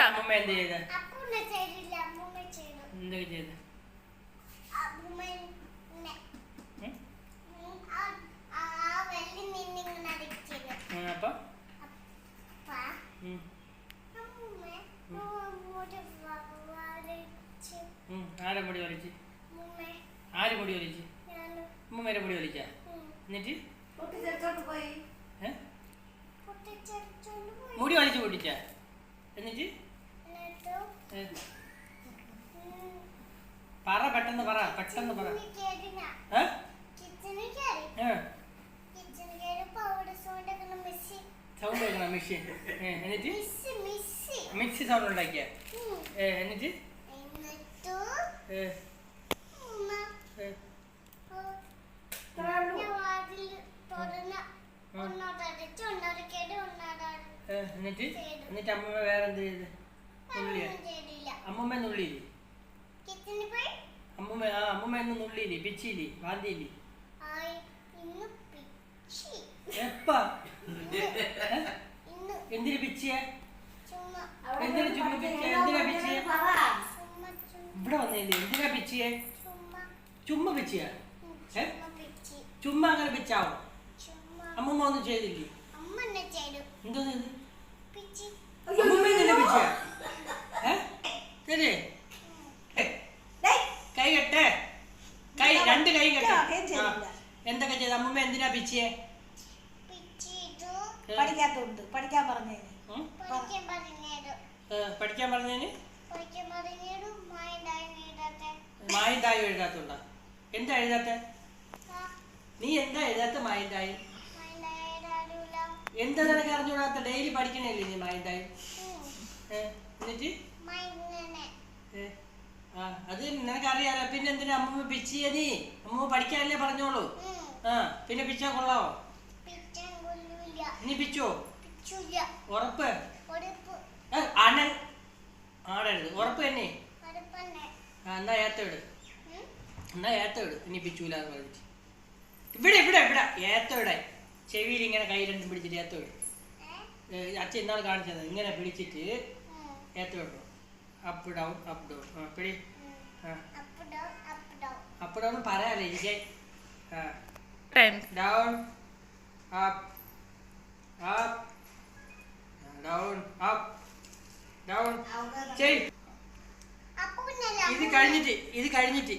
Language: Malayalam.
അമ്മമ്മ എന്ത് ചെയ്ത് എന്തൊക്കെ ചെയ്ത് അപ്പൊ ആരെ മുടി വലിച്ച് ആര് മുടി വലിച്ച് അമ്മമ്മേരെ മുടി വലിച്ച എന്നിട്ട് മുടി വലിച്ചു പൊട്ടിച്ച എന്നിട്ട് പറ പെട്ടെന്ന് പറ സൗണ്ട് കേൾക്കണം മെഷീൻ എന്നിട്ട് മിക്സി സൗണ്ട് ഉണ്ടാക്കിയ എന്നിട്ട് എന്നിട്ട് അമ്മമ്മ വേറെന്ത് ചെയ്ത് നുള്ളിയ അമ്മമ്മ നുള്ളിയില്ലേ അമ്മമ്മ എന്ന് നുള്ളിയില്ലേ പിച്ചിയില്ലേ വാന്തിയില്ലേ എപ്പാ എന്തിനു പിച്ചിയെ എന്തിനു ചുമ്മാ പിച്ചിയെ എന്തിനാ പിച്ചിയെ ഇവിടെ വന്നില്ലേ എന്തിനാ പിച്ചിയെ ചുമ്മാ പിച്ചിയ ചുമ്മാ അങ്ങനെ പിച്ചാവോ അമ്മമ്മ ഒന്നും ചെയ്തില്ലേ എന്തോ അമ്മമ്മ തന്നെ പിച്ചിയ ശരി കൈ കെട്ടെ രണ്ട് കൈ കെട്ടെ എന്തൊക്കെ ചെയ്ത് അമ്മമ്മ എന്തിനാ പിച്ചിയെ പഠിക്കാൻ പറഞ്ഞതിന് മായും തായും എഴുതാത്തുണ്ടോ എന്താ എഴുതാത്ത നീ എന്താ എഴുതാത്ത മായും തായും എന്താ നിനക്ക് അറിഞ്ഞൂടാത്ത ഡെയിലി പഠിക്കണല്ലേ നീ മായും തായും എന്നിട്ട് അത് നിനക്കറിയാലോ പിന്നെ എന്തിനാ അമ്മമ്മ പിച്ചിയ നീ അമ്മമ്മ പഠിക്കാനല്ലേ പറഞ്ഞോളൂ പിന്നെ പിച്ചാ കൊള്ളാവോ നീ പിച്ചോ ഉറപ്പ് ആടരുത് ഉറപ്പ് തന്നെ എന്നാ ഏത്തവിട് ഇനി പിച്ചൂലെന്ന് പറഞ്ഞിട്ട് ഇവിടെ ഏത്തവിടായി ചെവിയിൽ ഇങ്ങനെ കൈ രണ്ടും പിടിച്ചിട്ട് ഏത്തവിട് അച്ഛൻ ഇന്നാൾ കാണിച്ചത് ഇങ്ങനെ പിടിച്ചിട്ട് ഏത്തവിടും അപ്പ് ഡൗൺ പിടി അപ്പ് ഡൗൺ പറയാല്ലേ എനിക്ക് ഡൗൺ അപ്പ് ഡൗൺ ചെയ് ഇത് കഴിഞ്ഞിട്ട്